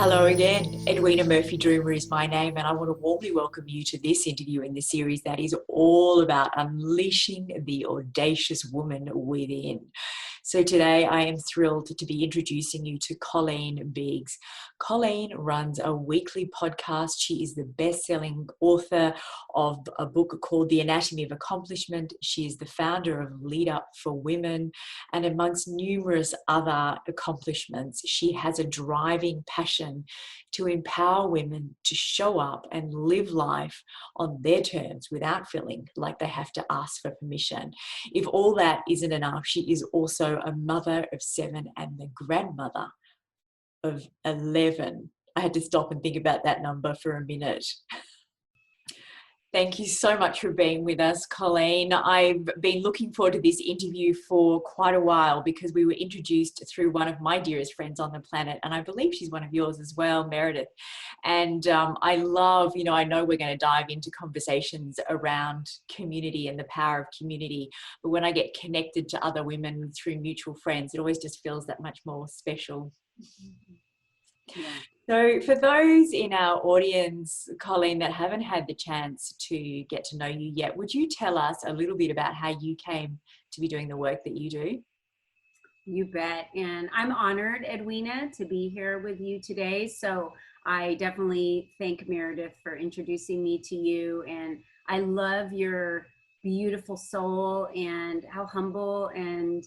Hello again. Edwina Murphy-Droomer is my name, and I want to warmly welcome you to this interview in the series that is all about unleashing the audacious woman within. So today I am thrilled to be introducing you to Colleen Biggs. Colleen runs a weekly podcast. She is the best-selling author of a book called The Anatomy of Accomplishment. She is the founder of Lead Up for Women, and amongst numerous other accomplishments, she has a driving passion to empower women to show up and live life on their terms without feeling like they have to ask for permission. If all that isn't enough, she is also a mother of 7 and the grandmother of 11. I had to stop and think about that number for a minute. Thank you so much for being with us, Colleen. I've been looking forward to this interview for quite a while because we were introduced through one of my dearest friends on the planet, and I believe she's one of yours as well, Meredith. And I love, I know we're going to dive into conversations around community and the power of community, but when I get connected to other women through mutual friends, it always just feels that much more special. Yeah. So for those in our audience, Colleen, that haven't had the chance to get to know you yet, would you tell us a little bit about how you came to be doing the work that you do? You bet. And I'm honored, Edwina, to be here with you today. So I definitely thank Meredith for introducing me to you. And I love your beautiful soul and how humble and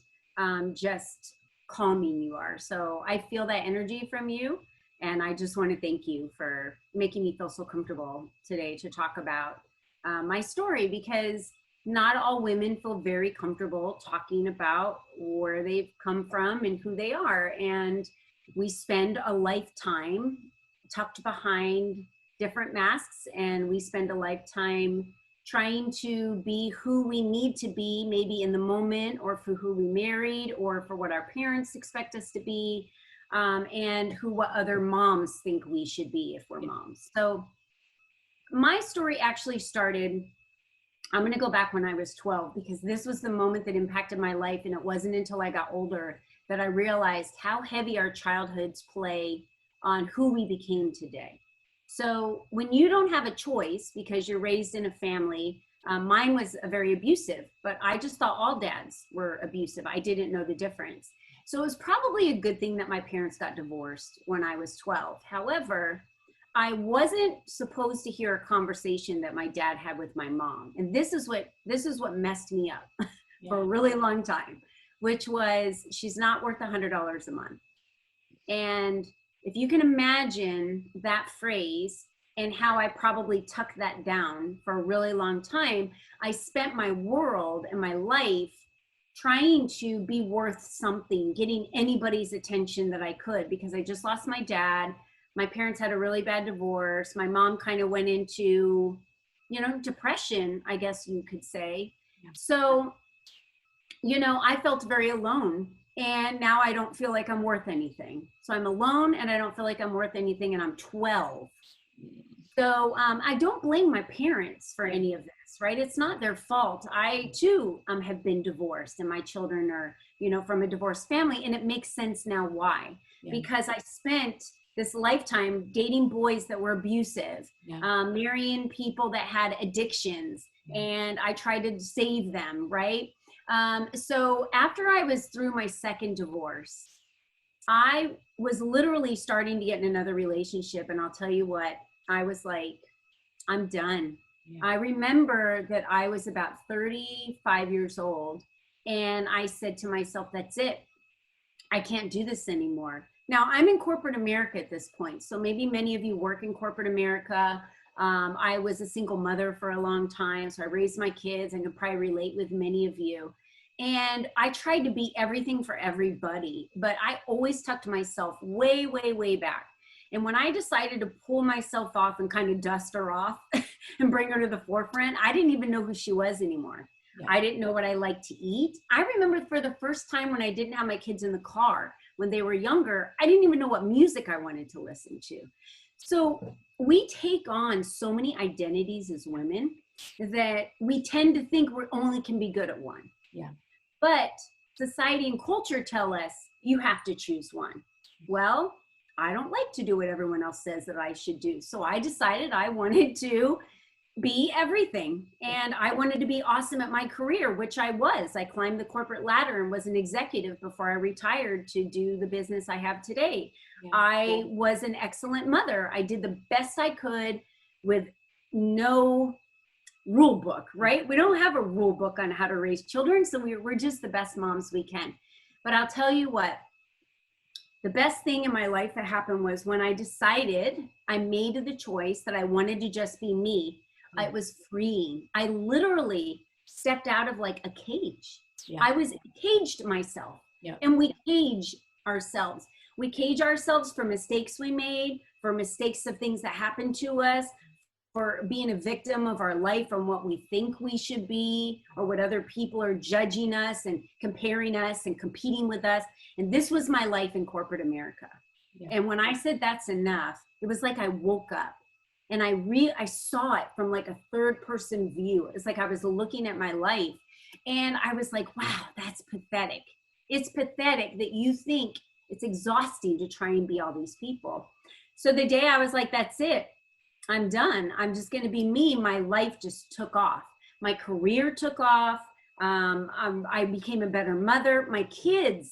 just calming you are. So I feel that energy from you. And I just want to thank you for making me feel so comfortable today to talk about my story, because not all women feel very comfortable talking about where they've come from and who they are. And we spend a lifetime tucked behind different masks, and we spend a lifetime trying to be who we need to be, maybe in the moment, or for who we married, or for what our parents expect us to be. And what other moms think we should be if we're moms. So my story actually started, I'm going to go back when I was 12, because this was the moment that impacted my life. And it wasn't until I got older that I realized how heavy our childhoods play on who we became today. So when you don't have a choice because you're raised in a family, mine was very abusive, but I just thought all dads were abusive. I didn't know the difference. So it was probably a good thing that my parents got divorced when I was 12. However, I wasn't supposed to hear a conversation that my dad had with my mom. And this is what messed me up for a really long time, which was, she's not worth $100 a month. And if you can imagine that phrase and how I probably tucked that down for a really long time, I spent my world and my life trying to be worth something, getting anybody's attention that I could, because I just lost my dad. My parents had a really bad divorce. My mom kind of went into, depression, I guess you could say. Yeah. So, I felt very alone, and now I don't feel like I'm worth anything. So I'm alone and I don't feel like I'm worth anything, and I'm 12. So I don't blame my parents for any of this, right? It's not their fault. I too have been divorced, and my children are, from a divorced family. And it makes sense now why. Yeah. Because I spent this lifetime dating boys that were abusive, marrying people that had addictions, and I tried to save them, right? So after I was through my second divorce, I was literally starting to get in another relationship. And I'll tell you what, I was like, I'm done. Yeah. I remember that I was about 35 years old, and I said to myself, that's it. I can't do this anymore. Now I'm in corporate America at this point. So maybe many of you work in corporate America. I was a single mother for a long time. So I raised my kids. I can probably relate with many of you. And I tried to be everything for everybody, but I always tucked myself way, way, way back. And when I decided to pull myself off and kind of dust her off and bring her to the forefront, I didn't even know who she was anymore. Yeah. I didn't know what I liked to eat. I remember for the first time when I didn't have my kids in the car, when they were younger, I didn't even know what music I wanted to listen to. So we take on so many identities as women that we tend to think we only can be good at one. Yeah. But society and culture tell us you have to choose one. Well, I don't like to do what everyone else says that I should do. So I decided I wanted to be everything. And I wanted to be awesome at my career, which I was. I climbed the corporate ladder and was an executive before I retired to do the business I have today. Yeah. I was an excellent mother. I did the best I could with no rule book, right? We don't have a rule book on how to raise children. So we're just the best moms we can. But I'll tell you what, the best thing in my life that happened was when I decided, I made the choice that I wanted to just be me. It was freeing. I literally stepped out of like a cage. Yeah. I was caged myself. Yeah. And we cage ourselves. We cage ourselves for mistakes we made, for mistakes of things that happened to us, for being a victim of our life and what we think we should be, or what other people are judging us and comparing us and competing with us. And this was my life in corporate America. Yeah. And when I said that's enough, it was like I woke up. And I saw it from like a third person view. It's like I was looking at my life and I was like, wow, that's pathetic. It's pathetic that you think it's exhausting to try and be all these people. So the day I was like, that's it, I'm done. I'm just going to be me. My life just took off. My career took off. I became a better mother. My kids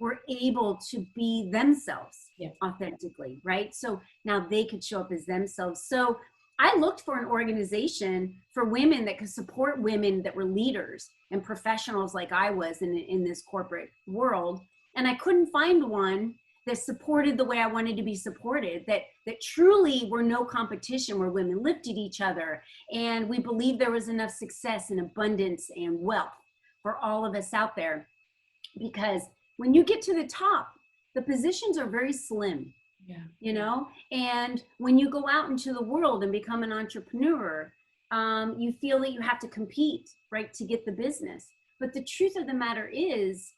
were able to be themselves authentically, right? So now they could show up as themselves. So I looked for an organization for women that could support women that were leaders and professionals like I was in this corporate world. And I couldn't find one that supported the way I wanted to be supported, that truly were no competition, where women lifted each other. And we believed there was enough success and abundance and wealth for all of us out there. Because when you get to the top, the positions are very slim, you know? And when you go out into the world and become an entrepreneur, you feel that you have to compete, right, to get the business. But the truth of the matter is,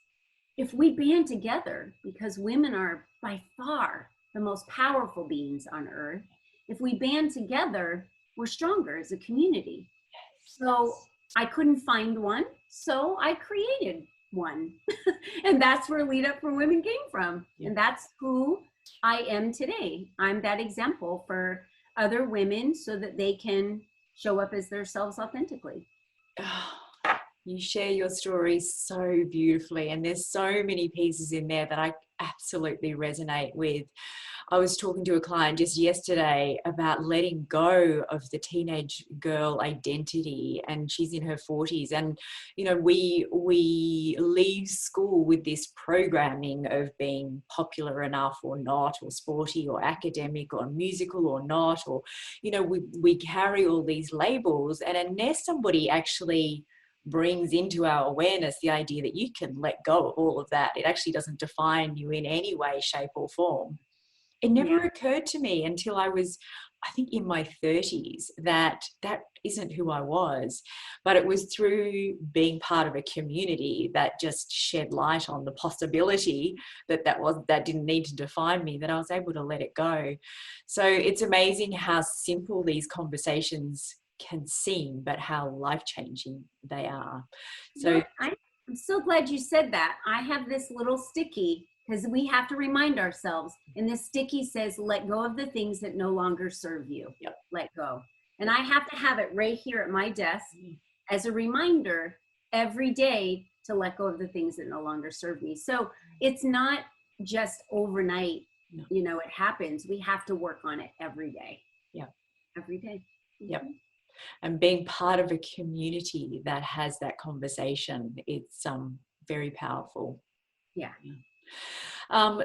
if we band together, because women are by far the most powerful beings on earth, if we band together, we're stronger as a community. So I couldn't find one, so I created one. And that's where Lead Up for Women came from. And that's who I am today. I'm that example for other women so that they can show up as themselves authentically. You share your story so beautifully, and there's so many pieces in there that I absolutely resonate with. I was talking to a client just yesterday about letting go of the teenage girl identity, and she's in her 40s. And, you know, we leave school with this programming of being popular enough or not, or sporty or academic or musical or not, or, you know, we carry all these labels. And unless somebody actually brings into our awareness the idea that you can let go of all of that, it actually doesn't define you in any way, shape or form. It never occurred to me until I was, I think, in my 30s that isn't who I was. But it was through being part of a community that just shed light on the possibility that didn't need to define me, that I was able to let it go. So it's amazing how simple these conversations can seem, but how life-changing they are. So I'm so glad you said that. I have this little sticky, because we have to remind ourselves, and this sticky says, let go of the things that no longer serve you. Let go. And I have to have it right here at my desk as a reminder every day to let go of the things that no longer serve me. So it's not just overnight, you know, it happens. We have to work on it every day. Every day. And being part of a community that has that conversation, it's very powerful.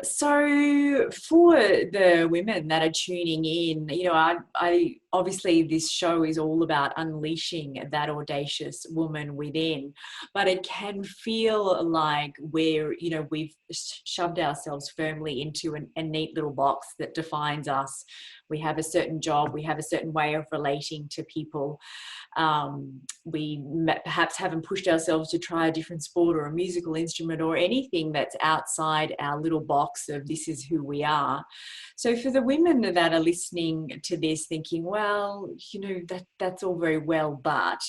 So for the women that are tuning in, you know, I obviously this show is all about unleashing that audacious woman within, but it can feel like we've shoved ourselves firmly into a neat little box that defines us. We have a certain job, we have a certain way of relating to people. We perhaps haven't pushed ourselves to try a different sport or a musical instrument or anything that's outside our little box of this is who we are. So for the women that are listening to this thinking, wow, well, that's all very well, but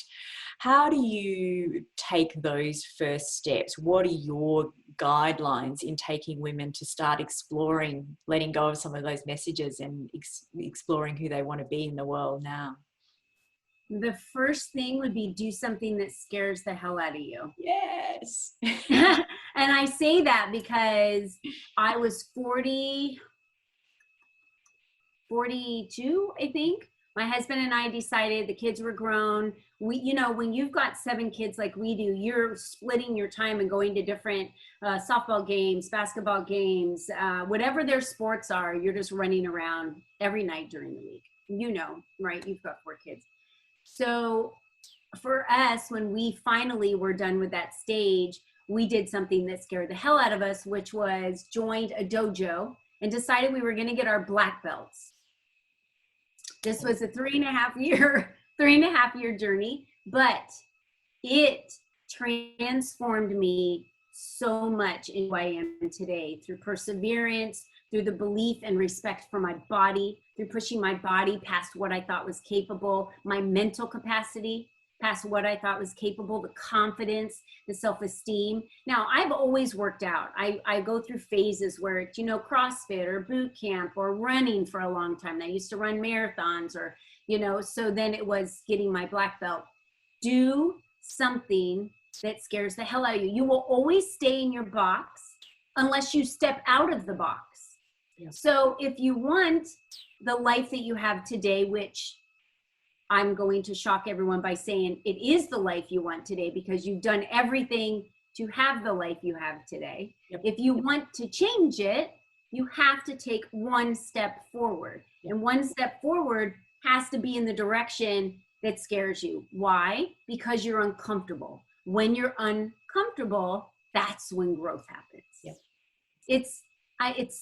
how do you take those first steps? What are your guidelines in taking women to start exploring, letting go of some of those messages and exploring who they want to be in the world now? The first thing would be do something that scares the hell out of you. Yes. And I say that because I was 42, I think. My husband and I decided, the kids were grown. When you've got 7 kids like we do, you're splitting your time and going to different softball games, basketball games, whatever their sports are, you're just running around every night during the week. Right? You've got 4 kids. So for us, when we finally were done with that stage, we did something that scared the hell out of us, which was joined a dojo and decided we were going to get our black belts. This was a 3.5 year journey, but it transformed me so much in who I am today, through perseverance, through the belief and respect for my body, through pushing my body past what I thought was capable, my mental capacity past what I thought was capable, the confidence, the self-esteem. Now, I've always worked out. I go through phases where it's, CrossFit or boot camp or running for a long time. I used to run marathons so then it was getting my black belt. Do something that scares the hell out of you. You will always stay in your box unless you step out of the box. Yeah. So if you want the life that you have today, which I'm going to shock everyone by saying it is the life you want today because you've done everything to have the life you have today. Yep. If you want to change it, you have to take one step forward. Yep. And one step forward has to be in the direction that scares you. Why? Because you're uncomfortable. When you're uncomfortable, that's when growth happens. Yep. It's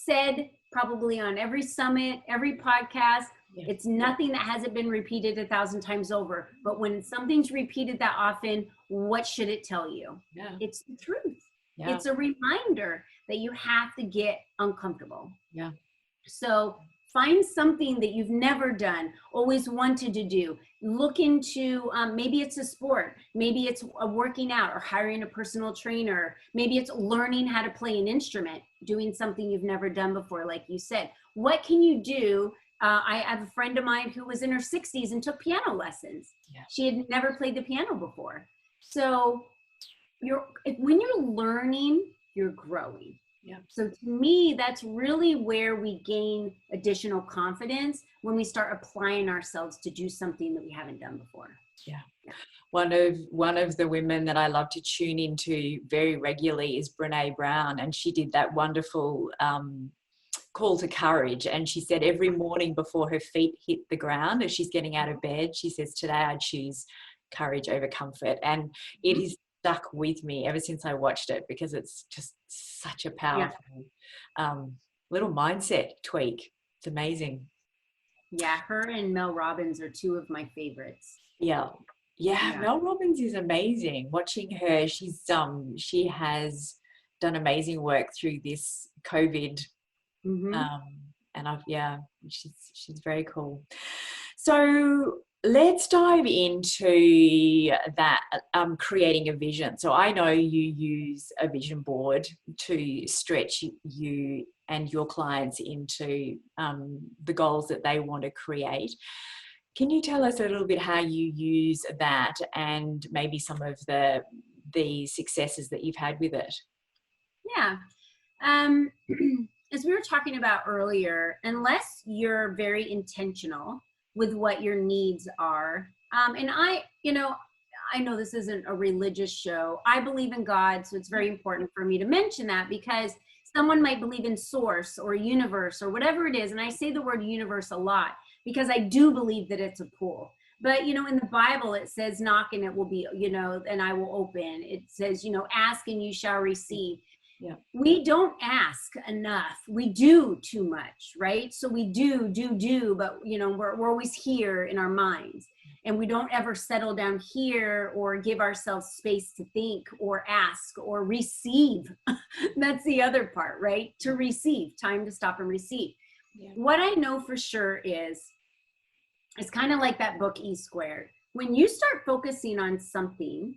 said probably on every summit, every podcast. Yeah. It's nothing that hasn't been repeated 1,000 times over. But when something's repeated that often, what should it tell you? Yeah. It's the truth. Yeah. It's a reminder that you have to get uncomfortable. Yeah. So find something that you've never done, always wanted to do. Look into, maybe it's a sport. Maybe it's working out or hiring a personal trainer. Maybe it's learning how to play an instrument, doing something you've never done before, like you said. What can you do? I have a friend of mine who was in her 60s and took piano lessons. Yeah. She had never played the piano before. So when you're learning, you're growing. Yeah. So to me, that's really where we gain additional confidence, when we start applying ourselves to do something that we haven't done before. Yeah. One of the women that I love to tune into very regularly is Brene Brown, and she did that wonderful call to courage. And she said every morning before her feet hit the ground, as she's getting out of bed, she says, today I choose courage over comfort. And it is stuck with me ever since I watched it, because it's just such a powerful little mindset tweak. It's amazing. Yeah, her and Mel Robbins are 2 of my favorites. Yeah. Mel Robbins is amazing. Watching her, she has done amazing work through this COVID. Mm-hmm. She's very cool. So let's dive into that, creating a vision. So I know you use a vision board to stretch you and your clients into the goals that they want to create. Can you tell us a little bit how you use that and maybe some of the successes that you've had with it? Yeah. As we were talking about earlier, unless you're very intentional with what your needs are, and I know this isn't a religious show. I believe in God, so it's very important for me to mention that, because someone might believe in source or universe or whatever it is. And I say the word universe a lot because I do believe that it's a pool. But, in the Bible, it says, knock and it will be, and I will open. It says, ask and you shall receive. Yeah. We don't ask enough. We do too much, right? So we do, but we're always here in our minds, and we don't ever settle down here or give ourselves space to think or ask or receive. That's the other part, right? To receive, time to stop and receive. Yeah. What I know for sure is It's kind of like that book E Squared. When you start focusing on something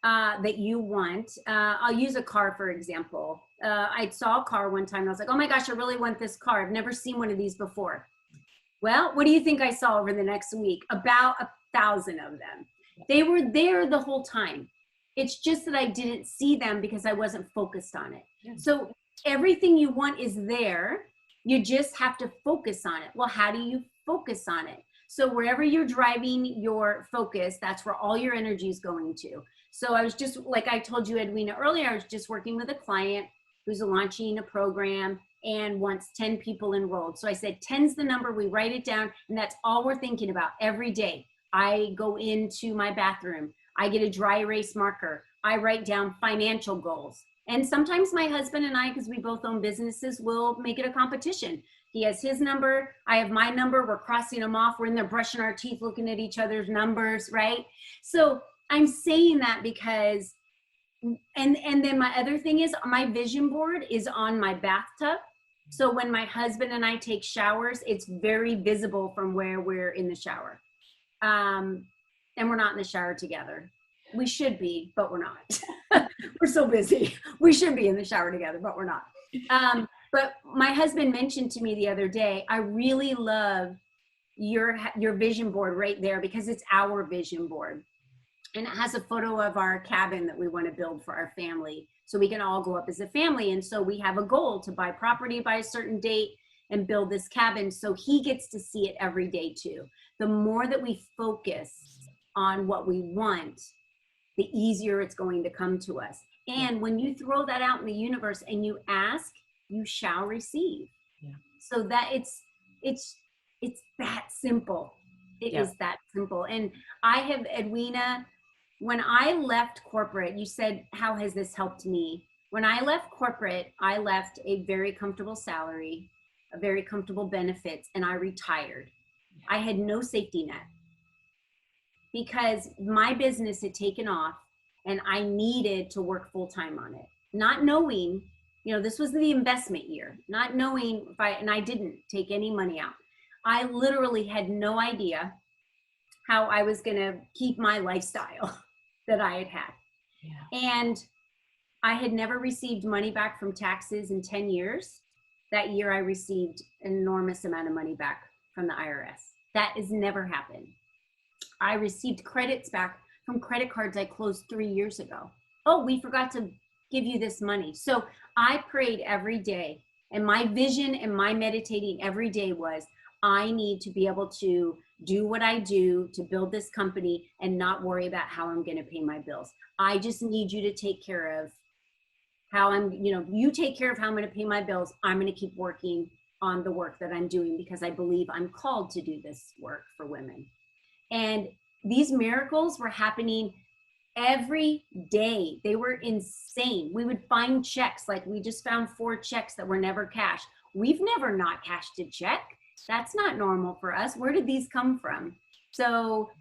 that you want, I'll use a car for example. I saw a car one time and I was like, oh my gosh, I really want this car. I've never seen one of these before. Well, what do you think I saw over the next week? About 1,000 of them. They were there the whole time. It's just that I didn't see them because I wasn't focused on it. Yeah. So everything you want is there. You just have to focus on it. Well, how do you focus on it? So wherever you're driving your focus, that's where all your energy is going to. So I was just, like I told you, Edwina, earlier, I was just working with a client who's launching a program and wants 10 people enrolled. So I said, 10's the number, we write it down, and that's all we're thinking about every day. I go into my bathroom, I get a dry erase marker, I write down financial goals. And sometimes my husband and I, because we both own businesses, will make it a competition. He has his number, I have my number, we're crossing them off, we're in there brushing our teeth, looking at each other's numbers, right? So I'm saying that because, and then my other thing is, my vision board is on my bathtub. So when my husband and I take showers, it's very visible from where we're in the shower. And we're not in the shower together. We should be, but we're not. We're so busy. We should be in the shower together, but we're not. But my husband mentioned to me the other day, I really love your vision board right there because it's our vision board. And it has a photo of our cabin that we want to build for our family so we can all go up as a family. And so we have a goal to buy property by a certain date and build this cabin. So he gets to see it every day too. The more that we focus on what we want, the easier it's going to come to us. And when you throw that out in the universe and you ask, you shall receive. Yeah. So that it's that simple. It is that simple. And I have, Edwina, when I left corporate, you said, how has this helped me? When I left corporate, I left a very comfortable salary, a very comfortable benefits, and I retired. I had no safety net because my business had taken off and I needed to work full time on it. Not knowing, this was the investment year, not knowing and I didn't take any money out. I literally had no idea how I was going to keep my lifestyle that I had had. Yeah. And I had never received money back from taxes in 10 years. That year I received an enormous amount of money back from the IRS. That has never happened. I received credits back from credit cards I closed 3 years ago. Oh, we forgot to give you this money. So I prayed every day, and my vision and my meditating every day was, I need to be able to do what I do to build this company and not worry about how I'm going to pay my bills. I just need you to take care of how you take care of how I'm going to pay my bills. I'm going to keep working on the work that I'm doing because I believe I'm called to do this work for women. And these miracles were happening every day. They were insane. We would find checks, like we just found 4 checks that were never cashed. We've never not cashed a check. That's not normal for us. Where did these come from? So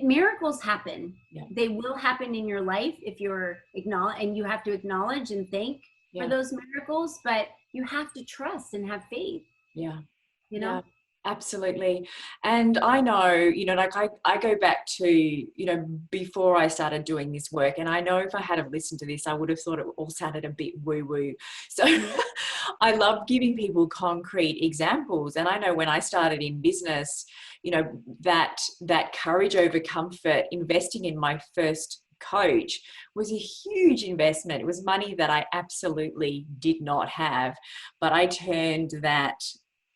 miracles happen. Yeah. They will happen in your life if you're and you have to acknowledge and thank for those miracles, but you have to trust and have faith. Yeah. Yeah. Absolutely. And I know, like I go back to, before I started doing this work, and I know if I had have listened to this, I would have thought it all sounded a bit woo-woo. So I love giving people concrete examples. And I know when I started in business, that courage over comfort, investing in my first coach was a huge investment. It was money that I absolutely did not have, but I turned that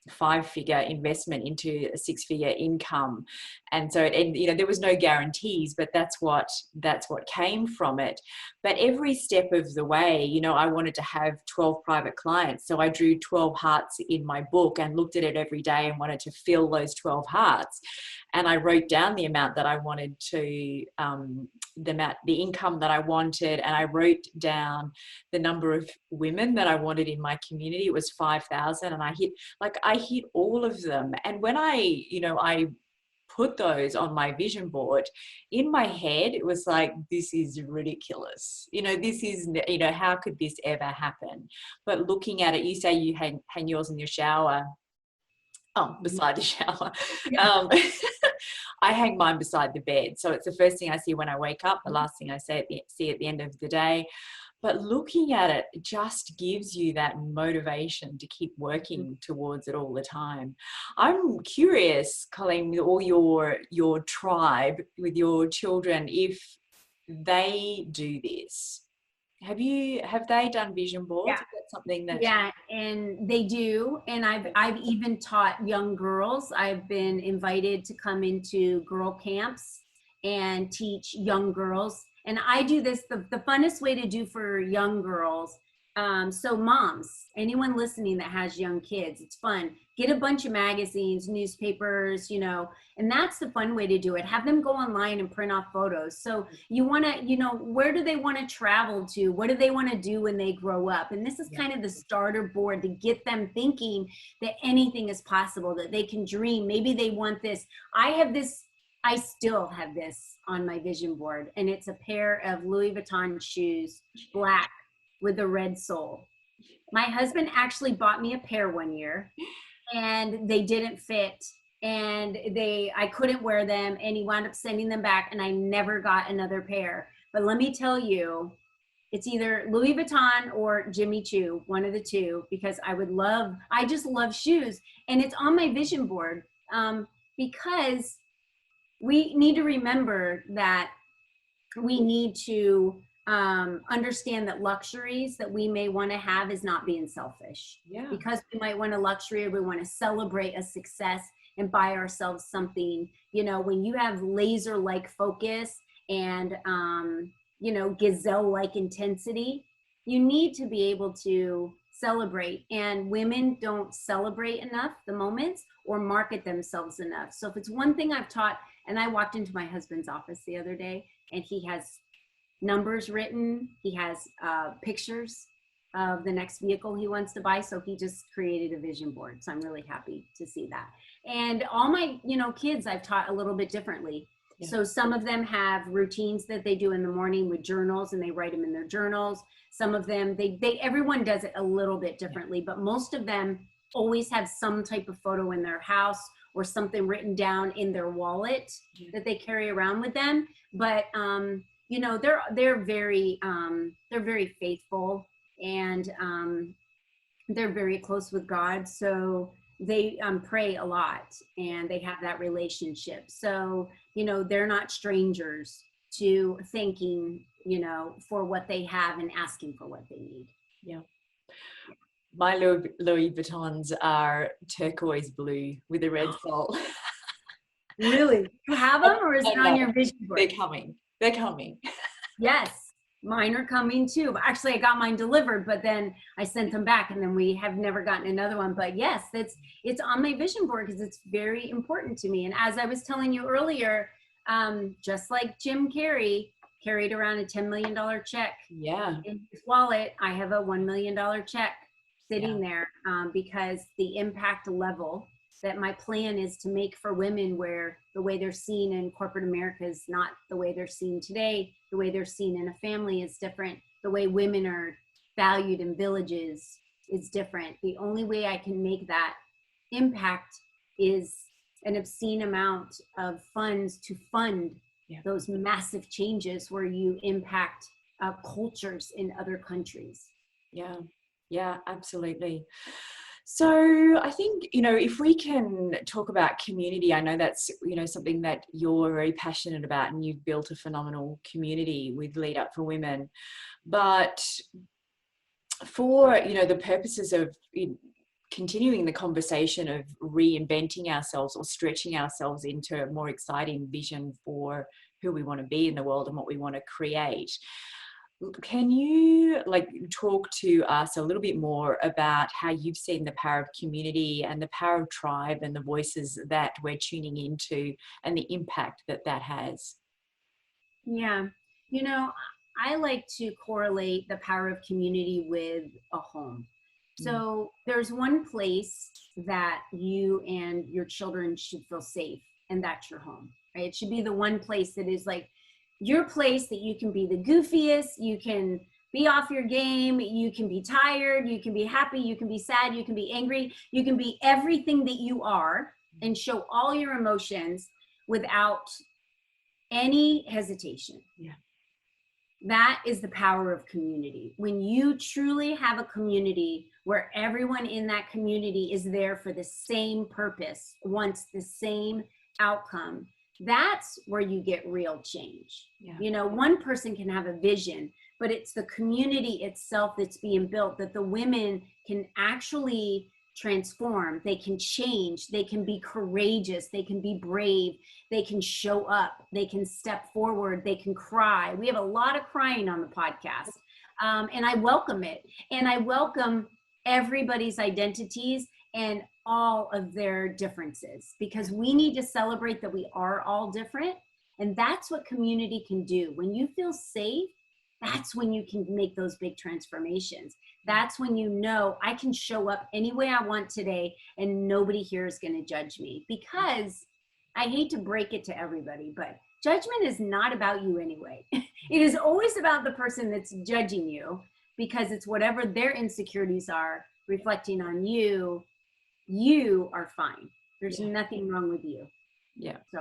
5-figure investment into a 6-figure income. And so there was no guarantees, but that's what came from it. But every step of the way, I wanted to have 12 private clients. So I drew 12 hearts in my book and looked at it every day and wanted to fill those 12 hearts. And I wrote down the amount that I wanted to, the income that I wanted. And I wrote down the number of women that I wanted in my community. It was 5,000. And I hit all of them. And when I put those on my vision board, in my head, it was like, this is ridiculous. This is, how could this ever happen? But looking at it, you say you hang yours in your shower. Oh, beside the shower. I hang mine beside the bed. So it's the first thing I see when I wake up, the last thing I see at the end of the day. But looking at it just gives you that motivation to keep working towards it all the time. I'm curious, Colleen, with all your tribe, with your children, if they do this. Have they done vision boards? Yeah. Is that something that Yeah, and they do. And I've even taught young girls. I've been invited to come into girl camps and teach young girls. And I do this the funnest way to do for young girls. So moms, anyone listening that has young kids, it's fun. Get a bunch of magazines, newspapers, and that's the fun way to do it. Have them go online and print off photos. So you want to, where do they want to travel to? What do they want to do when they grow up? And this is kind of the starter board to get them thinking that anything is possible, that they can dream. Maybe they want this. I still have this on my vision board, and it's a pair of Louis Vuitton shoes, black with a red sole. My husband actually bought me a pair one year, and they didn't fit, and I couldn't wear them, and he wound up sending them back, and I never got another pair. But let me tell you, it's either Louis Vuitton or Jimmy Choo, one of the two, because I just love shoes, and it's on my vision board, because we need to remember that we need to understand that luxuries that we may want to have is not being selfish. Yeah. Because we might want a luxury, or we want to celebrate a success and buy ourselves something. When you have laser-like focus and gazelle-like intensity, you need to be able to celebrate. And women don't celebrate enough the moments or market themselves enough. So if it's one thing I've taught, and I walked into my husband's office the other day, and he has numbers written, he has pictures of the next vehicle he wants to buy. So he just created a vision board. So I'm really happy to see that. And all my, kids I've taught a little bit differently. Yeah. So some of them have routines that they do in the morning with journals, and they write them in their journals. Some of them, everyone does it a little bit differently, but most of them always have some type of photo in their house or something written down in their wallet that they carry around with them. But they're very faithful, and they're very close with God. So they pray a lot, and they have that relationship. So they're not strangers to thanking for what they have and asking for what they need. Yeah. My Louis Vuittons are turquoise blue with a red sole. Really? You have them, or is it on your vision board? They're coming. Yes, mine are coming too. Actually, I got mine delivered, but then I sent them back, and then we have never gotten another one. But yes, it's on my vision board because it's very important to me. And as I was telling you earlier, just like Jim Carrey carried around a $10 million check in his wallet, I have a $1 million check sitting there, because the impact level that my plan is to make for women, where the way they're seen in corporate America is not the way they're seen today. The way they're seen in a family is different. The way women are valued in villages is different. The only way I can make that impact is an obscene amount of funds to fund those massive changes where you impact cultures in other countries. Yeah, absolutely. So I think, if we can talk about community, I know that's, something that you're very passionate about, and you've built a phenomenal community with Lead Up for Women. But for, the purposes of continuing the conversation of reinventing ourselves or stretching ourselves into a more exciting vision for who we want to be in the world and what we want to create, can you talk to us a little bit more about how you've seen the power of community and the power of tribe and the voices that we're tuning into and the impact that has? Yeah. I like to correlate the power of community with a home. So there's one place that you and your children should feel safe, and that's your home, right? It should be the one place that is like your place that you can be the goofiest, you can be off your game, you can be tired, you can be happy, you can be sad, you can be angry, you can be everything that you are and show all your emotions without any hesitation. Yeah. That is the power of community. When you truly have a community where everyone in that community is there for the same purpose, wants the same outcome, that's where you get real change. Yeah. You know, one person can have a vision, but it's the community itself that's being built that the women can actually transform. They can change. They can be courageous. They can be brave. They can show up. They can step forward. They can cry. We have a lot of crying on the podcast. And I welcome it. And I welcome everybody's identities and all of their differences, because we need to celebrate that we are all different. And that's what community can do. When you feel safe, that's when you can make those big transformations. That's when you know I can show up any way I want today and nobody here is going to judge me. Because I hate to break it to everybody, but judgment is not about you anyway. It is always about the person that's judging you, because it's whatever their insecurities are reflecting on you. You are fine. There's nothing wrong with you. Yeah. So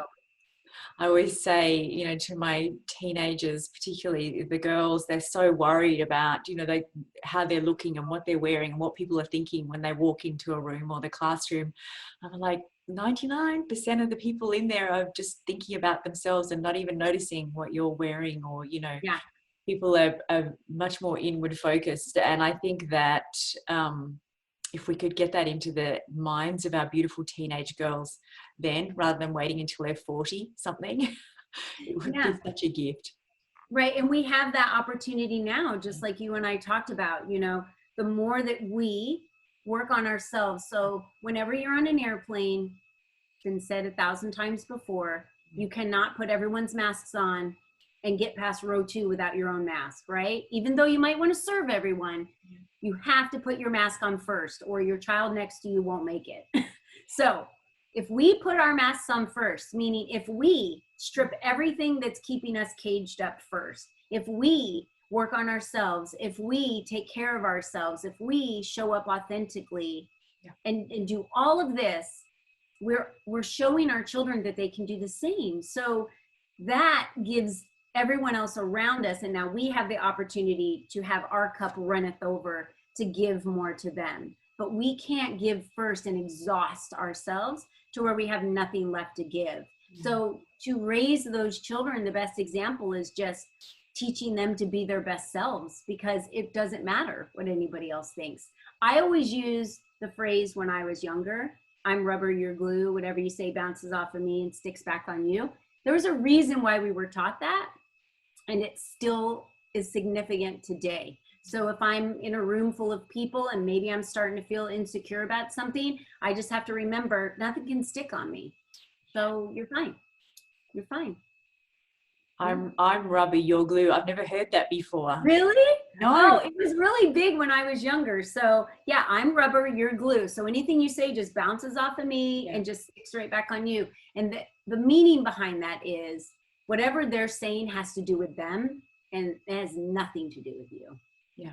I always say, you know, to my teenagers, particularly the girls, they're so worried about, you know, how they're looking and what they're wearing and what people are thinking when they walk into a room or the classroom. I'm like, 99% of the people in there are just thinking about themselves and not even noticing what you're wearing, or, you know, people are much more inward focused. And I think that if we could get that into the minds of our beautiful teenage girls then, rather than waiting until they're 40 something, it would be such a gift. Right. And we have that opportunity now, just like you and I talked about, you know, the more that we work on ourselves. So whenever you're on an airplane, been said 1,000 times before, you cannot put everyone's masks on and get past row 2 without your own mask, right? Even though you might want to serve everyone, you have to put your mask on first, or your child next to you won't make it. So if we put our masks on first, meaning if we strip everything that's keeping us caged up first, if we work on ourselves, if we take care of ourselves, if we show up authentically and do all of this, we're showing our children that they can do the same. So that gives everyone else around us, and now we have the opportunity to have our cup runneth over to give more to them. But we can't give first and exhaust ourselves to where we have nothing left to give. So to raise those children, the best example is just teaching them to be their best selves, because it doesn't matter what anybody else thinks. I always use the phrase when I was younger, I'm rubber, you're glue, whatever you say bounces off of me and sticks back on you. There was a reason why we were taught that, and it still is significant today. So if I'm in a room full of people and maybe I'm starting to feel insecure about something, I just have to remember nothing can stick on me. So you're fine. You're fine. I'm rubber, you're glue. I've never heard that before. Really? No. Oh, it was really big when I was younger. So yeah, I'm rubber, you're glue. So anything you say just bounces off of me and just sticks right back on you. And the meaning behind that is whatever they're saying has to do with them, and it has nothing to do with you. Yeah.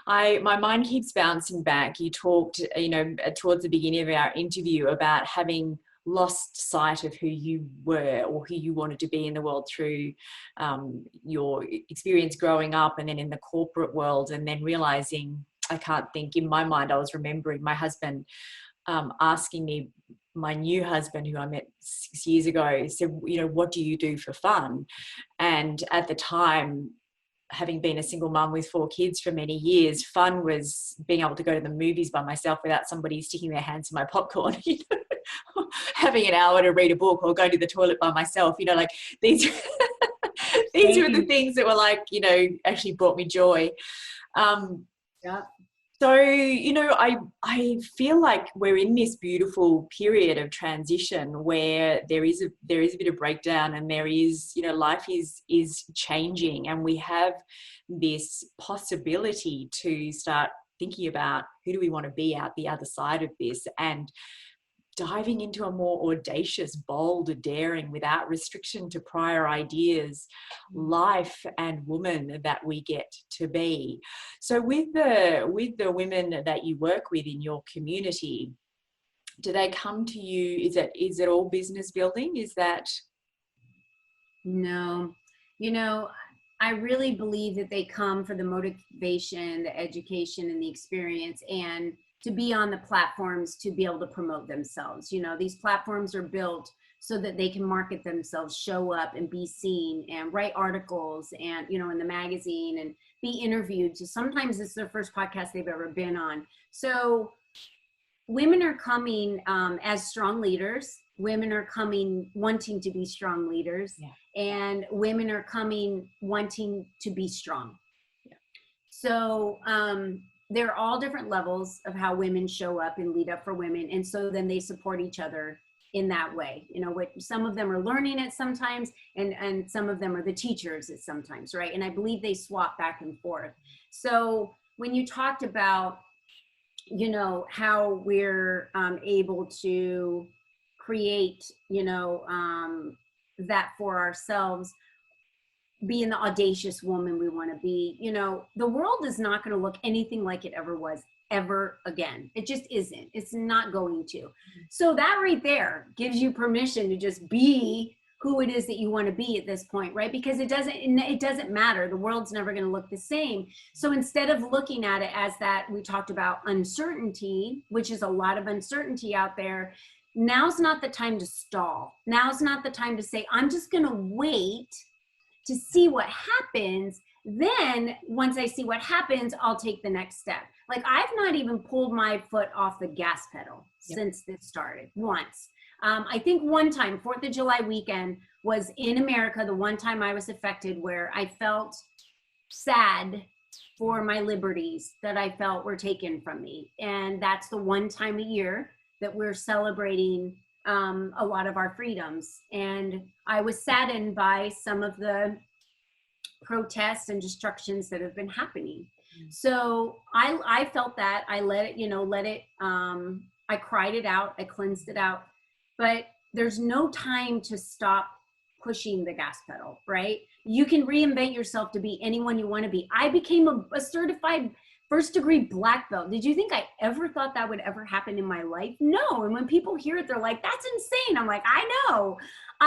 My mind keeps bouncing back. You talked, you know, towards the beginning of our interview about having lost sight of who you were or who you wanted to be in the world through your experience growing up and then in the corporate world, and then realizing, I can't think, in my mind I was remembering my husband asking me, my new husband who I met 6 years ago, said, you know, what do you do for fun? And at the time, having been a single mum with 4 kids for many years, fun was being able to go to the movies by myself without somebody sticking their hands in my popcorn, you know, having an hour to read a book, or going to the toilet by myself, you know, like these were the things that were like, you know, actually brought me joy. So, you know, I feel like we're in this beautiful period of transition where there is a bit of breakdown, and there is, you know, life is changing, and we have this possibility to start thinking about who do we want to be out the other side of this, and diving into a more audacious, bold, daring, without restriction to prior ideas, life and woman that we get to be. So with the women that you work with in your community, do they come to you? Is it all business building? Is that? No, you know, I really believe that they come for the motivation, the education, and the experience, and to be on the platforms to be able to promote themselves. You know, these platforms are built so that they can market themselves, show up and be seen and write articles and, you know, in the magazine and be interviewed. So sometimes it's their first podcast they've ever been on. So women are coming as strong leaders. Women are coming wanting to be strong leaders, and women are coming wanting to be strong. So there are all different levels of how women show up and lead up for women. And so then they support each other in that way. You know, what some of them are learning it sometimes, and some of them are the teachers at sometimes, right? And I believe they swap back and forth. So when you talked about, you know, how we're able to create, you know, that for ourselves, being the audacious woman we want to be, you know, the world is not going to look anything like it ever was ever again. It just isn't. It's not going to. So that right there gives you permission to just be who it is that you want to be at this point, right? Because it doesn't matter. The world's never going to look the same. So instead of looking at it as that, we talked about uncertainty, which is a lot of uncertainty out there. Now's not the time to stall. Now's not the time to say, I'm just going to wait to see what happens. Then once I see what happens, I'll take the next step. Like, I've not even pulled my foot off the gas pedal since this started once. I think one time, 4th of July weekend was in America, the one time I was affected where I felt sad for my liberties that I felt were taken from me. And that's the one time a year that we're celebrating a lot of our freedoms. And I was saddened by some of the protests and destructions that have been happening. So I felt that. I let it, you know, I cried it out, I cleansed it out. But there's no time to stop pushing the gas pedal, right? You can reinvent yourself to be anyone you want to be. I became a certified first-degree black belt. Did you think I ever thought that would ever happen in my life? No. And when people hear it, they're like, that's insane. I'm like, I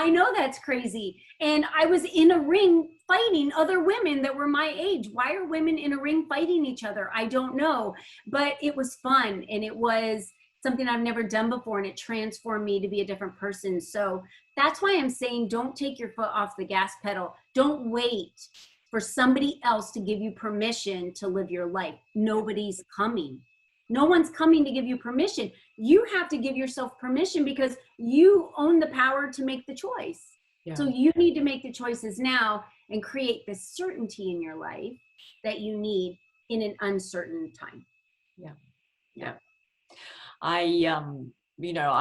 know that's crazy. And I was in a ring fighting other women that were my age. Why are women in a ring fighting each other? I don't know. But it was fun, and it was something I've never done before, and it transformed me to be a different person. So that's why I'm saying, don't take your foot off the gas pedal. Don't wait for somebody else to give you permission to live your life. Nobody's coming. No one's coming to give you permission. You have to give yourself permission, because you own the power to make the choice. Yeah. So you need to make the choices now and create the certainty in your life that you need in an uncertain time. Yeah. You know,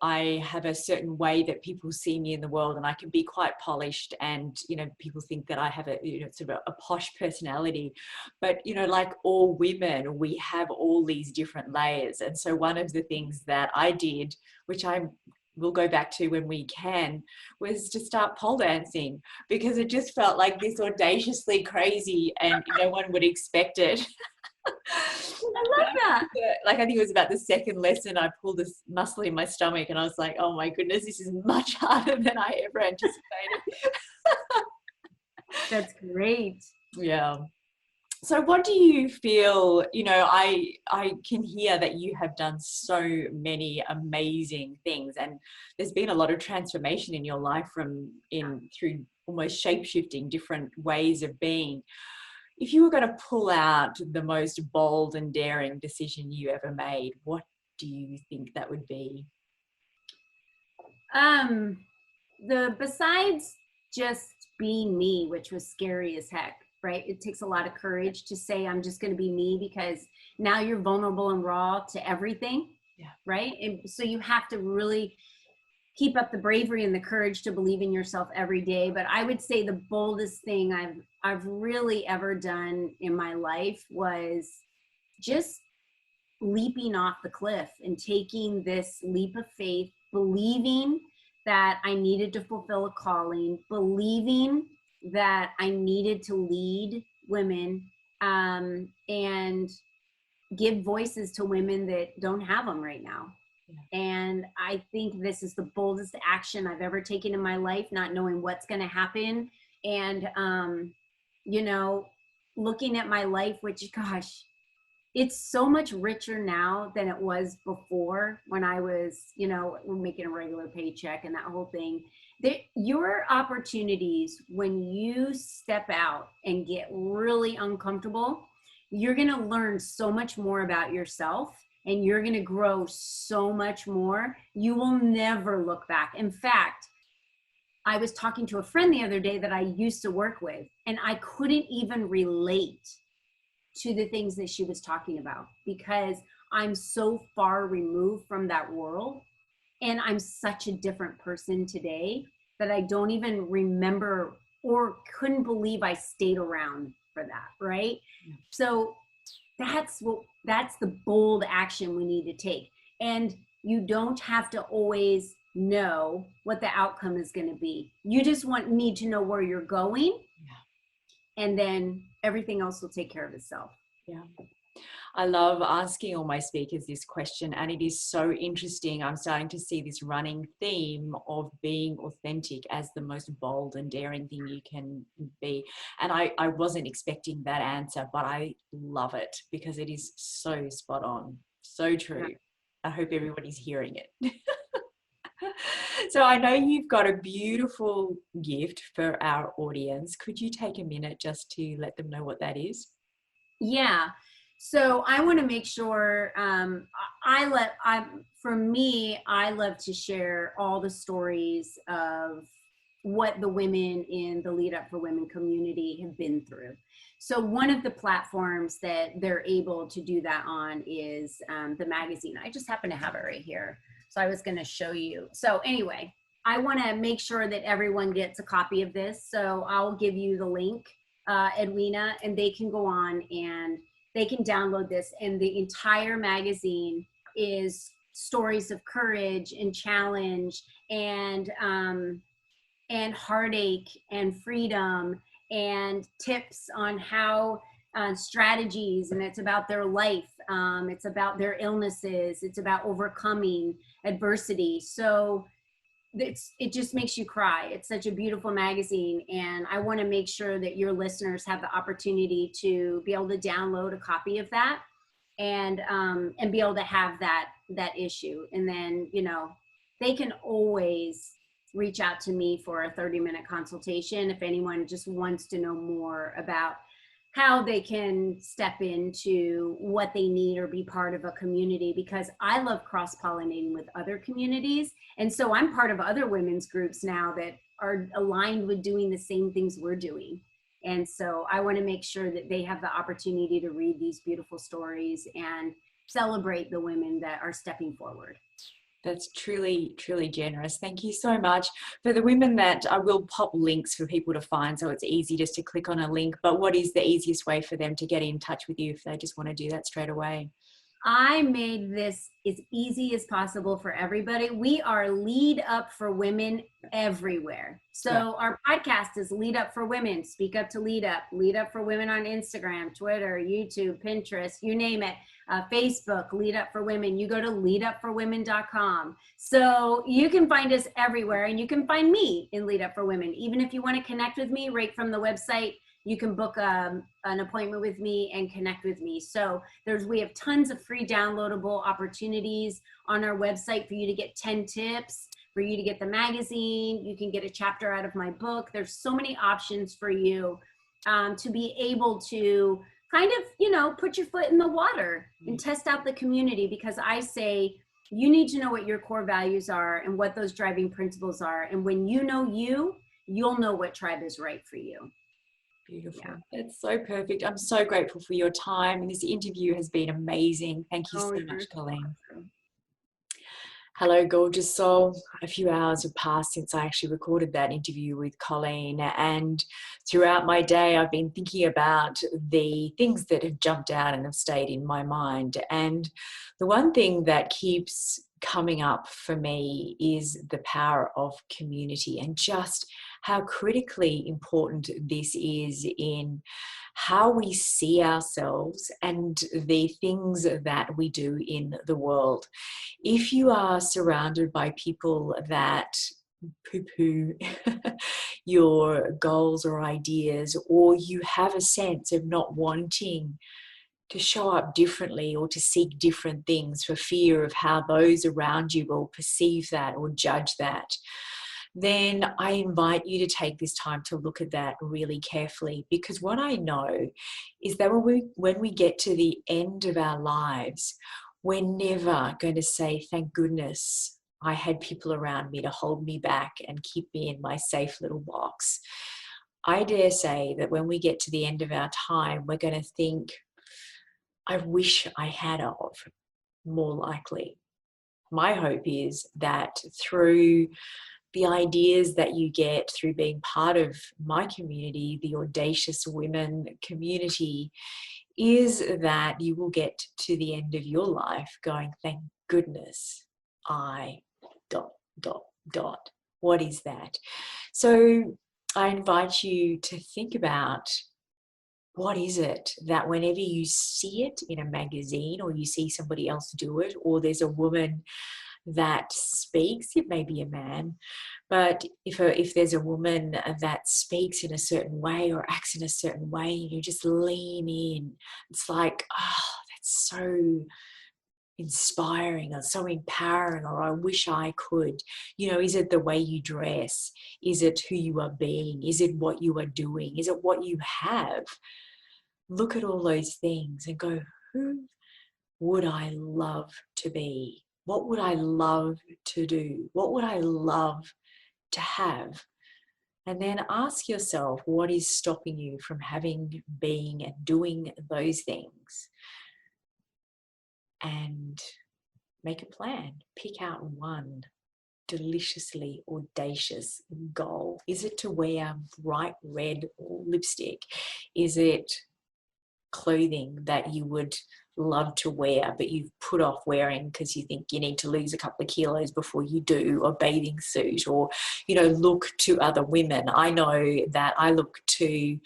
I have a certain way that people see me in the world, and I can be quite polished, and, you know, people think that I have a, you know, sort of a posh personality, but, you know, like all women, we have all these different layers. And so one of the things that I did, which we'll go back to when we can, was to start pole dancing, because it just felt like this audaciously crazy, and no one would expect it. I love that. Like, I think it was about the second lesson, I pulled this muscle in my stomach, and I was like, oh my goodness, this is much harder than I ever anticipated. That's great. Yeah. So what do you feel, you know, I can hear that you have done so many amazing things, and there's been a lot of transformation in your life through almost shape-shifting different ways of being. If you were going to pull out the most bold and daring decision you ever made, what do you think that would be? Besides just being me, which was scary as heck, right? It takes a lot of courage to say, I'm just going to be me, because now you're vulnerable and raw to everything. Yeah. Right. And so you have to really keep up the bravery and the courage to believe in yourself every day. But I would say the boldest thing I've really ever done in my life was just leaping off the cliff and taking this leap of faith, believing that I needed to fulfill a calling, believing that I needed to lead women and give voices to women that don't have them right now. And I think this is the boldest action I've ever taken in my life, not knowing what's going to happen. And, you know, looking at my life, which, gosh, it's so much richer now than it was before when I was, you know, making a regular paycheck and that whole thing. Your opportunities when you step out and get really uncomfortable, you're going to learn so much more about yourself and you're going to grow so much more. You will never look back. In fact, I was talking to a friend the other day that I used to work with, and I couldn't even relate to the things that she was talking about because I'm so far removed from that world. And I'm such a different person today that I don't even remember or couldn't believe I stayed around for that. Right. So that's the bold action we need to take. And you don't have to always know what the outcome is going to be. You just need to know where you're going. And then everything else will take care of itself. Yeah. I love asking all my speakers this question, and it is so interesting. I'm starting to see this running theme of being authentic as the most bold and daring thing you can be. And I wasn't expecting that answer, but I love it because it is so spot on, so true. Yeah. I hope everybody's hearing it. So I know you've got a beautiful gift for our audience. Could you take a minute just to let them know what that is? Yeah. So I want to make sure for me, I love to share all the stories of what the women in the Lead Up for Women community have been through. So one of the platforms that they're able to do that on is the magazine. I just happen to have it right here. So I was going to show you. So anyway, I want to make sure that everyone gets a copy of this. So I'll give you the link, Edwina, and they can go on and they can download this. And the entire magazine is stories of courage and challenge and heartache and freedom and tips on how strategies, and it's about their life. It's about their illnesses. It's about overcoming adversity. So it just makes you cry. It's such a beautiful magazine. And I want to make sure that your listeners have the opportunity to be able to download a copy of that and be able to have that issue. And then, you know, they can always reach out to me for a 30-minute consultation if anyone just wants to know more about how they can step into what they need or be part of a community, because I love cross-pollinating with other communities. And so I'm part of other women's groups now that are aligned with doing the same things we're doing. And so I want to make sure that they have the opportunity to read these beautiful stories and celebrate the women that are stepping forward. That's truly, truly generous. Thank you so much. For the women that I will pop links for people to find, so it's easy just to click on a link, but what is the easiest way for them to get in touch with you if they just want to do that straight away? I made this as easy as possible for everybody. We are Lead Up for Women everywhere. So our podcast is Lead Up for Women, Speak Up to Lead Up for Women on Instagram, Twitter, YouTube, Pinterest, you name it. Facebook, Lead Up for Women. You go to leadupforwomen.com. So you can find us everywhere, and you can find me in Lead Up for Women. Even if you want to connect with me right from the website, you can book an appointment with me and connect with me. So we have tons of free downloadable opportunities on our website for you to get 10 tips, for you to get the magazine. You can get a chapter out of my book. There's so many options for you to be able to kind of, you know, put your foot in the water and test out the community, because I say you need to know what your core values are and what those driving principles are. And when you know you'll know what tribe is right for you. Beautiful. Yeah. That's so perfect. I'm so grateful for your time. This interview has been amazing. Thank you so much, Colleen. Awesome. Hello, gorgeous soul. A few hours have passed since I actually recorded that interview with Colleen, and throughout my day I've been thinking about the things that have jumped out and have stayed in my mind. And the one thing that keeps coming up for me is the power of community, and just how critically important this is in how we see ourselves and the things that we do in the world. If you are surrounded by people that poo-poo your goals or ideas, or you have a sense of not wanting to show up differently or to seek different things for fear of how those around you will perceive that or judge that, then I invite you to take this time to look at that really carefully. Because what I know is that when we get to the end of our lives, we're never going to say, thank goodness I had people around me to hold me back and keep me in my safe little box. I dare say that when we get to the end of our time, we're going to think, I wish I had of, more likely. My hope is that through the ideas that you get through being part of my community, the Audacious Women community, is that you will get to the end of your life going, thank goodness I ... What is that? So I invite you to think about, what is it that whenever you see it in a magazine or you see somebody else do it, or there's a woman that speaks, it may be a man, but if there's a woman that speaks in a certain way or acts in a certain way, you just lean in. It's like, oh, that's so inspiring or so empowering, or I wish I could. Is it the way you dress? Is it who you are being? Is it what you are doing? Is it what you have? Look at all those things and go, who would I love to be? What would I love to do? What would I love to have? And then ask yourself, what is stopping you from having, being, and doing those things? And make a plan. Pick out one deliciously audacious goal. Is it to wear bright red lipstick? Is it clothing that you would love to wear but you've put off wearing because you think you need to lose a couple of kilos before you do, a bathing suit, or look to other women? I know that I look to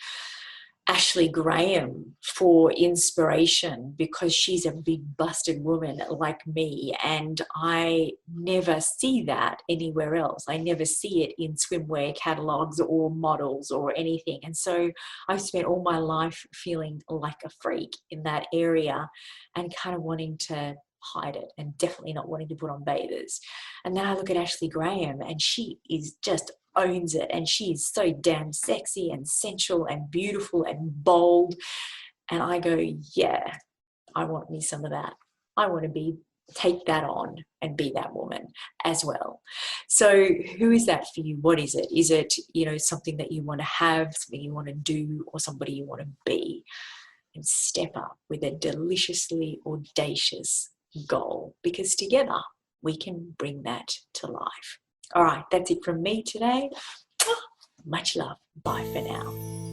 Ashley Graham for inspiration because she's a big busted woman like me, and I never see that anywhere else. I never see it in swimwear catalogs or models or anything. And so I've spent all my life feeling like a freak in that area and kind of wanting to hide it and definitely not wanting to put on bathers. And then I look at Ashley Graham and she is just owns it, and she's so damn sexy and sensual and beautiful and bold, and I go, yeah, I want me some of that. I want to take that on and be that woman as well. So who is that for you? What is it? Is it something that you want to have, something you want to do, or somebody you want to be? And step up with a deliciously audacious goal, because together we can bring that to life. All right, that's it from me today. Much love. Bye for now.